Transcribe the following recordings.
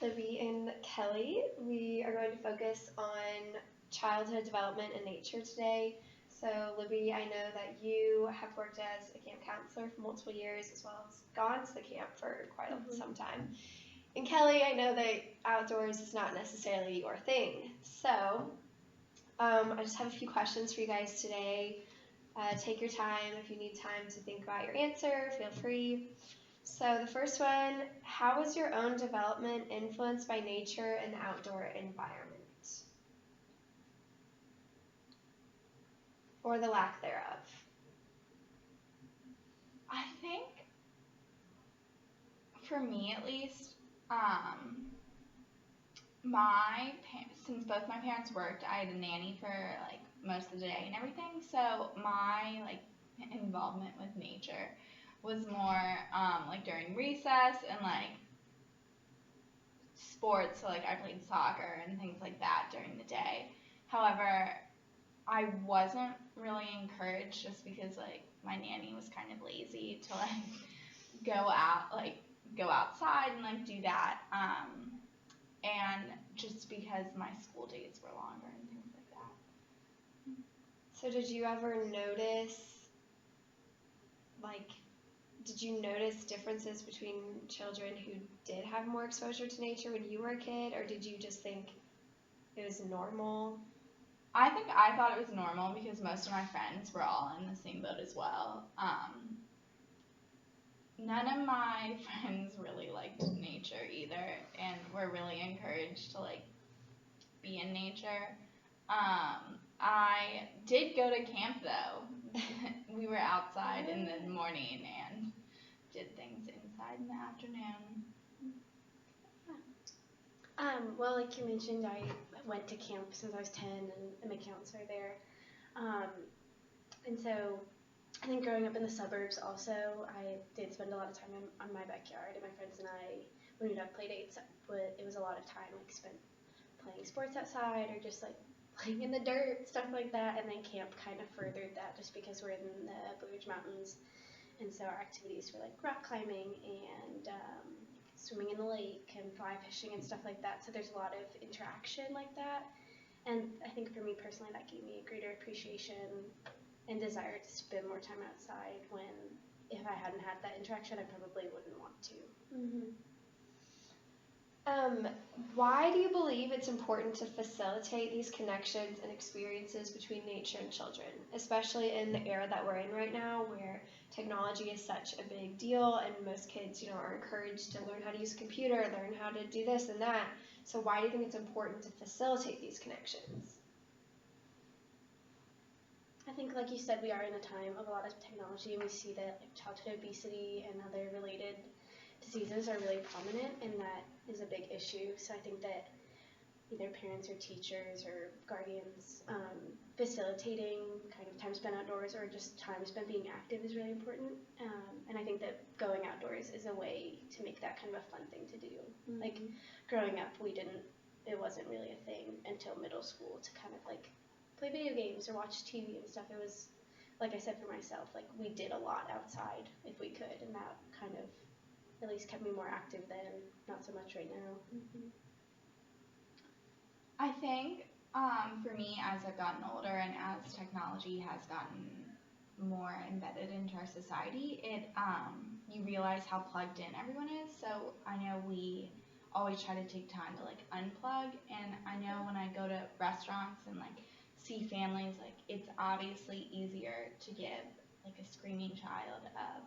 Libby and Kelly. We are going to focus on childhood development and nature today. So, Libby, I know that you have worked as a camp counselor for multiple years as well as gone to the camp for quite some time. And Kelly, I know that outdoors is not necessarily your thing. So, I just have a few questions for you guys today. Take your time. If you need time to think about your answer, feel free. So the first one, how was your own development influenced by nature and the outdoor environment? Or the lack thereof? I think, for me at least, um, since both my parents worked, I had a nanny for like most of the day and everything. So my like involvement with nature was more like during recess and like sports. So like I played soccer and things like that during the day. However, I wasn't really encouraged just because like my nanny was kind of lazy to like go outside and like do that. And just because my school days were longer and things like that. So did you ever notice, like, did you notice differences between children who did have more exposure to nature when you were a kid, or did you just think it was normal? I think I thought it was normal because most of my friends were all in the same boat as well. None of my friends really liked nature either, and were really encouraged to like be in nature. I did go to camp though. We were outside in the morning and did things inside in the afternoon. Well, like you mentioned, I went to camp since I was 10 and I'm a counselor there. And so I think growing up in the suburbs also, I did spend a lot of time on my backyard, and my friends and I, when we'd have play dates, it was a lot of time like spent playing sports outside or just like playing in the dirt, stuff like that. And then camp kind of furthered that just because we're in the Blue Ridge Mountains. And so our activities were like rock climbing and swimming in the lake and fly fishing and stuff like that. So there's a lot of interaction like that. And I think for me personally, that gave me a greater appreciation and desire to spend more time outside when, if I hadn't had that interaction, I probably wouldn't want to. Why do you believe it's important to facilitate these connections and experiences between nature and children, especially in the era that we're in right now where technology is such a big deal and most kids, are encouraged to learn how to use a computer, learn how to do this and that. So why do you think it's important to facilitate these connections? I think, like you said, we are in a time of a lot of technology, and we see that like childhood obesity and other related diseases are really prominent, and that is a big issue. So I think that either parents or teachers or guardians facilitating kind of time spent outdoors or just time spent being active is really important. And I think that going outdoors is a way to make that kind of a fun thing to do. Like growing up, it wasn't really a thing until middle school to kind of like play video games or watch TV and stuff. It was, like I said for myself, like we did a lot outside if we could, and that kind of at least kept me more active then, not so much right now. I think for me, as I've gotten older and as technology has gotten more embedded into our society, you realize how plugged in everyone is. So I know we always try to take time to like unplug, and I know when I go to restaurants and like see families, like it's obviously easier to give like a screaming child a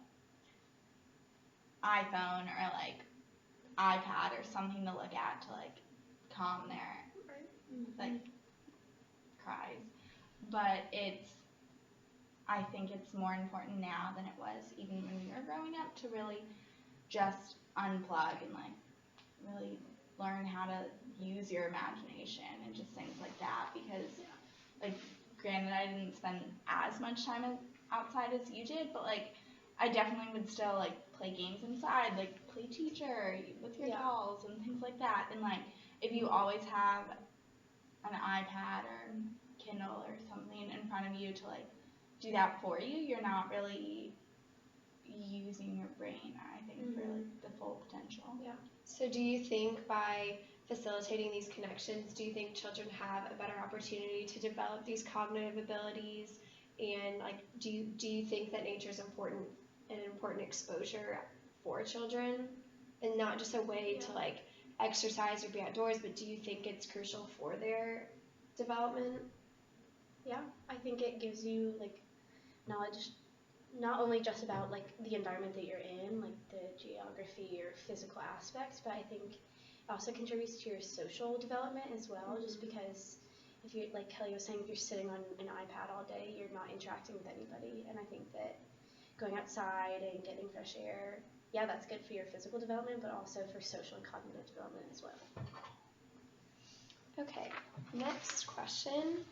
iPhone or like iPad or something to look at to like calm their like cries. But I think it's more important now than it was even when we were growing up to really just unplug and like really learn how to use your imagination and just things like that, because like granted I didn't spend as much time outside as you did, but like I definitely would still like play games inside, like play teacher with your dolls and things like that. And like if you always have an iPad or Kindle or something in front of you to like do that for you, you're not really using your brain, I think, for like the full potential. Yeah, So do you think by facilitating these connections, do you think children have a better opportunity to develop these cognitive abilities? And like, do you think that nature is an important exposure for children, and not just a way to like exercise or be outdoors, but do you think it's crucial for their development? Yeah, I think it gives you like knowledge, not only just about like the environment that you're in, like the geography or physical aspects, but I think it also contributes to your social development as well. Just because if you, like Kelly was saying, if you're sitting on an iPad all day, you're not interacting with anybody. And I think that going outside and getting fresh air, yeah, that's good for your physical development, but also for social and cognitive development as well. Okay, next question.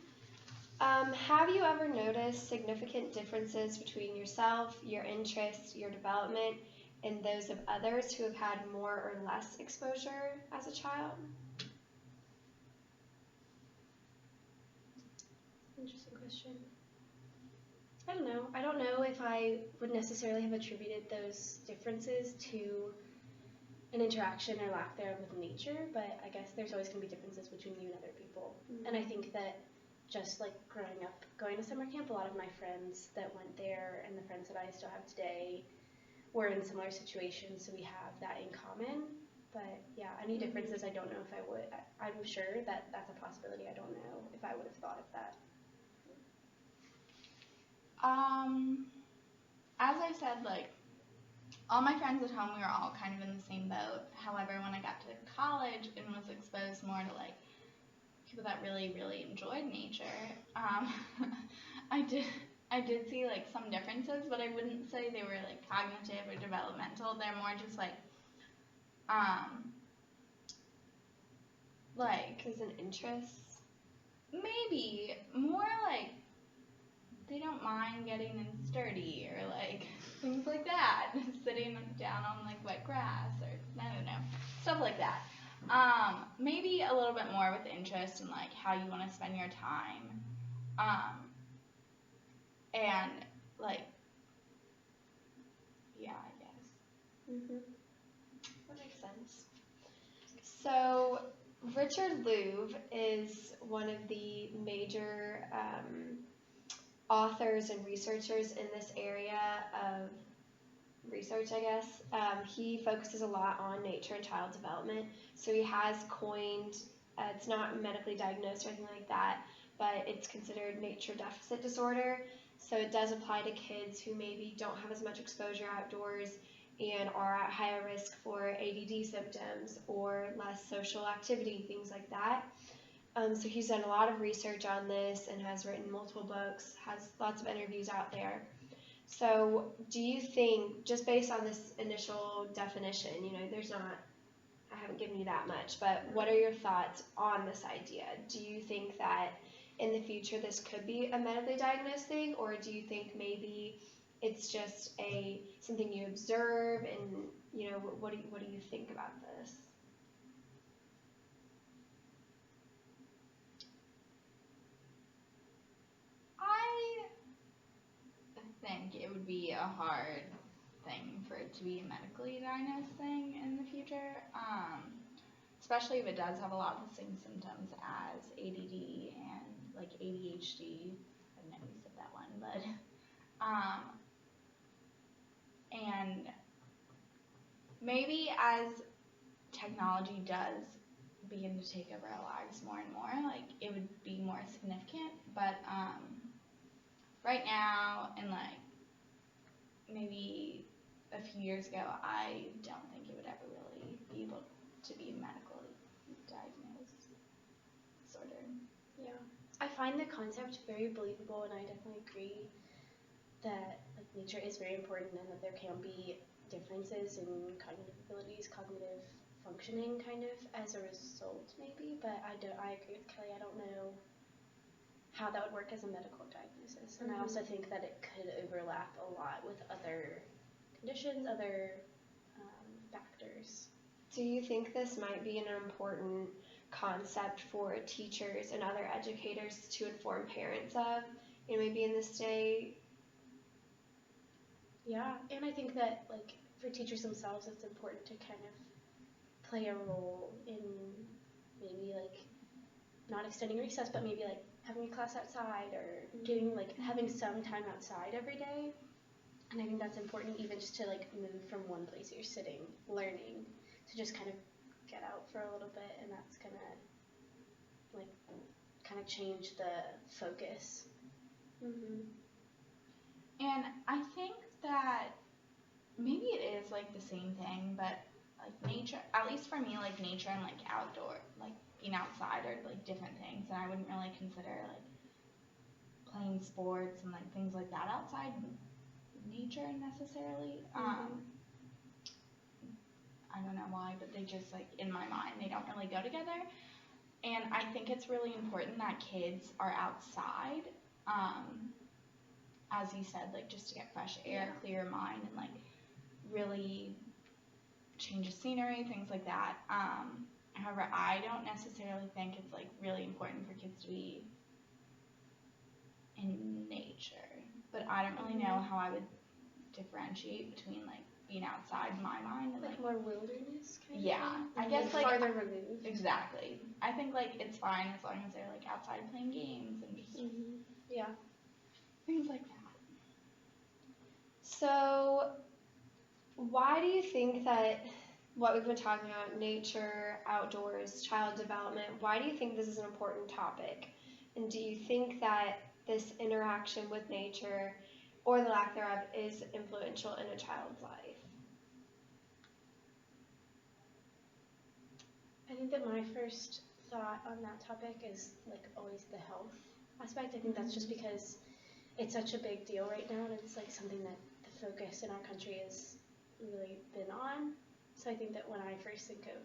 Have you ever noticed significant differences between yourself, your interests, your development, and those of others who have had more or less exposure as a child? Interesting question. I don't know. I don't know if I would necessarily have attributed those differences to an interaction or lack thereof with nature, but I guess there's always going to be differences between you and other people. And I think that just like growing up, going to summer camp, a lot of my friends that went there and the friends that I still have today were in similar situations, so we have that in common. But yeah, any differences, I don't know if I would. I'm sure that that's a possibility. I don't know if I would have thought of that. As I said, like, all my friends at home, we were all kind of in the same boat. However, when I got to college and was exposed more to, like, people that really, really enjoyed nature, I did see, like, some differences, but I wouldn't say they were, like, cognitive or developmental. They're more just, like, As an interest? Maybe. More, like, they don't mind getting in sturdy or, like, things like that. Sitting down on, like, wet grass or, I don't know, stuff like that. Maybe a little bit more with interest in, like, how you want to spend your time. And, like, yeah, I guess. That makes sense. So, Richard Louv is one of the major authors and researchers in this area of research, I guess. He focuses a lot on nature and child development. So he has coined, it's not medically diagnosed or anything like that, but it's considered nature deficit disorder. So it does apply to kids who maybe don't have as much exposure outdoors and are at higher risk for ADD symptoms or less social activity, things like that. So he's done a lot of research on this and has written multiple books, has lots of interviews out there. So do you think, just based on this initial definition, I haven't given you that much, but what are your thoughts on this idea? Do you think that in the future this could be a medically diagnosed thing, or do you think maybe it's just something you observe, and what do you think about this? I think it would be a hard thing for it to be a medically diagnosed thing in the future, especially if it does have a lot of the same symptoms as ADD and like ADHD. I know you said that one, but and maybe as technology does begin to take over our lives more and more, like it would be more significant, but right now, and like maybe a few years ago, I don't think it would ever really be able to be a medically diagnosed disorder. Yeah, I find the concept very believable, and I definitely agree that like nature is very important, and that there can be differences in cognitive abilities, cognitive functioning, kind of as a result, maybe. But I agree with Kelly. I don't know how that would work as a medical diagnosis. And I also think that it could overlap a lot with other conditions, other factors. Do you think this might be an important concept for teachers and other educators to inform parents of, maybe in this day? Yeah, and I think that like for teachers themselves, it's important to kind of play a role in maybe like not extending recess, but maybe like having a class outside or doing like having some time outside every day. And I think that's important even just to like move from one place that you're sitting, learning, to just kind of get out for a little bit, and that's gonna like kind of change the focus. And I think that maybe it is like the same thing, but like nature, at least for me, like nature and like outdoor, like being outside are like different things, and I wouldn't really consider like playing sports and like things like that outside nature necessarily. I don't know why, but they just like in my mind they don't really go together. And I think it's really important that kids are outside, as you said, like just to get fresh air, clear your mind, and like really change the scenery, things like that. However, I don't necessarily think it's like really important for kids to be in nature, but I don't really know how I would differentiate between like being outside in my mind and like more wilderness kind yeah, of thing? I guess like farther removed. Exactly. I think like it's fine as long as they're like outside playing games and just Yeah. things like that. So, why do you think that what we've been talking about, nature, outdoors, child development, why do you think this is an important topic? And do you think that this interaction with nature, or the lack thereof, is influential in a child's life? I think that my first thought on that topic is like always the health aspect. I think that's just because it's such a big deal right now, and it's like something that the focus in our country has really been on. So I think that when I first think of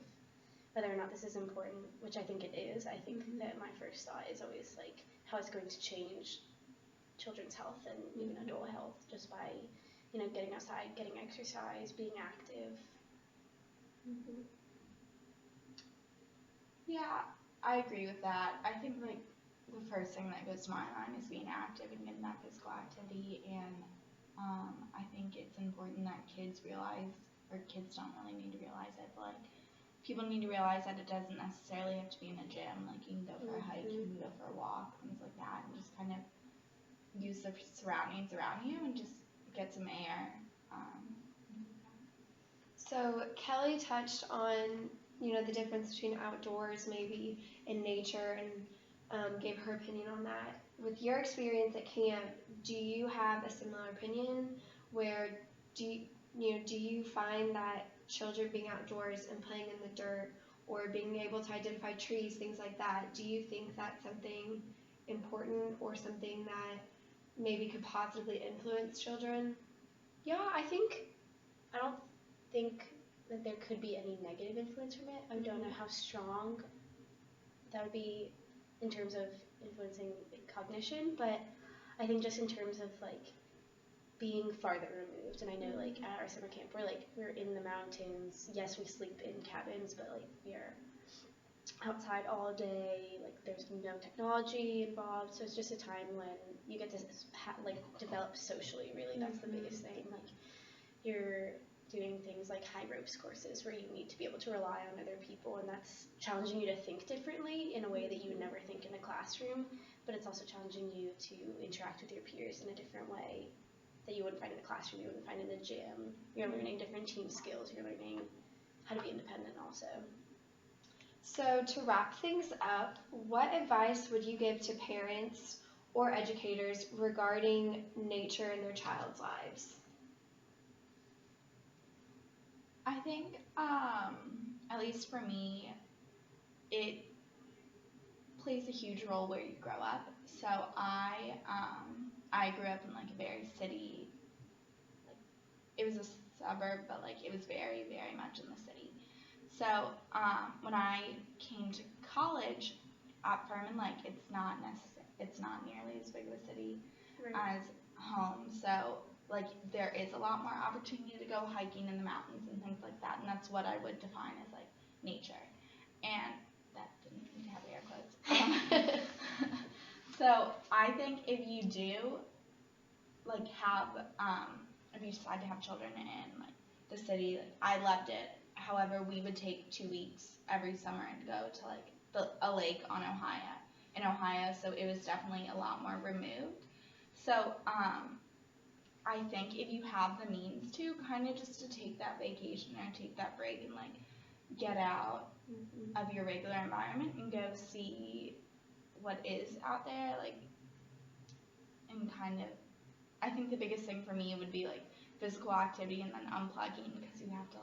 whether or not this is important, which I think it is, I think that my first thought is always like how it's going to change children's health and even adult health just by, you know, getting outside, getting exercise, being active. Yeah, I agree with that. I think like the first thing that goes to my mind is being active and getting that physical activity, and I think it's important that kids realize, or kids don't really need to realize it, but like people need to realize that it doesn't necessarily have to be in a gym. Like you can go for a hike, you can go for a walk, things like that, and just kind of use the surroundings around you and just get some air. So Kelly touched on, you know, the difference between outdoors maybe and nature, and gave her opinion on that. With your experience at camp, do you have a similar opinion? Where do you find that children being outdoors and playing in the dirt, or being able to identify trees, things like that, do you think that's something important or something that maybe could positively influence children? Yeah, I don't think that there could be any negative influence from it. I don't know how strong that would be in terms of influencing cognition, but I think just in terms of like being farther removed. And I know like at our summer camp we're in the mountains. Yes, we sleep in cabins, but like we're outside all day. Like there's no technology involved, so it's just a time when you get to like develop socially. Really, that's the biggest thing. Like you're doing things like high ropes courses where you need to be able to rely on other people, and that's challenging you to think differently in a way that you would never think in a classroom, but it's also challenging you to interact with your peers in a different way that you wouldn't find in a classroom, you wouldn't find in a gym. You're learning different team skills, you're learning how to be independent also. So to wrap things up, what advice would you give to parents or educators regarding nature in their child's lives? I think, at least for me, it plays a huge role where you grow up. So I grew up in like a very city, like it was a suburb, but like it was very, very much in the city. So when I came to college at Furman, like it's not nearly as big of a city as home. So like there is a lot more opportunity to go hiking in the mountains and things like that, and that's what I would define as like nature. And that didn't need to have air quotes. So I think if you do if you decide to have children in like the city, like I loved it however, we would take 2 weeks every summer and go to like a lake in Ohio, so it was definitely a lot more removed. So I think if you have the means to kind of just to take that vacation or take that break and like get out of your regular environment and go see what is out there, like, and kind of, I think the biggest thing for me would be like physical activity and then unplugging, because you have to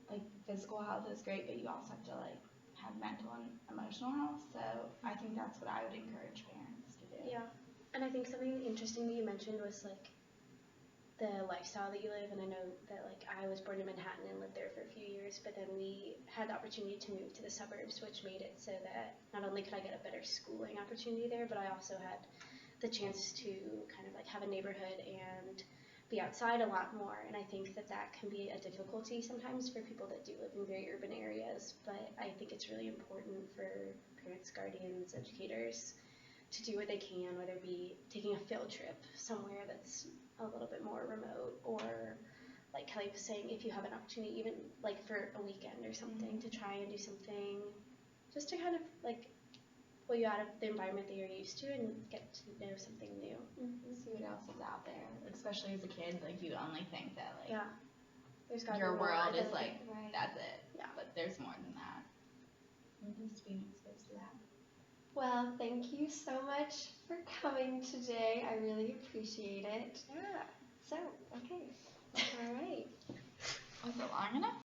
like physical health is great, but you also have to like have mental and emotional health. So I think that's what I would encourage parents to do. Yeah, and I think something interesting that you mentioned was like the lifestyle that you live, and I know that like I was born in Manhattan and lived there for a few years, but then we had the opportunity to move to the suburbs, which made it so that not only could I get a better schooling opportunity there, but I also had the chance to kind of like have a neighborhood and be outside a lot more. And I think that that can be a difficulty sometimes for people that do live in very urban areas, but I think it's really important for parents, guardians, educators to do what they can, whether it be taking a field trip somewhere that's a little bit more remote, or like Kelly was saying, if you have an opportunity even like for a weekend or something, to try and do something just to kind of like pull you out of the environment that you're used to and get to know something new. See what else is out there, especially as a kid. Like you only think that like There's gotta your be more. world is Right. like that's it. Yeah. But there's more than that. And just being exposed to that. Well, thank you so much for coming today. I really appreciate it. Yeah. So, okay. All right. Was it long enough?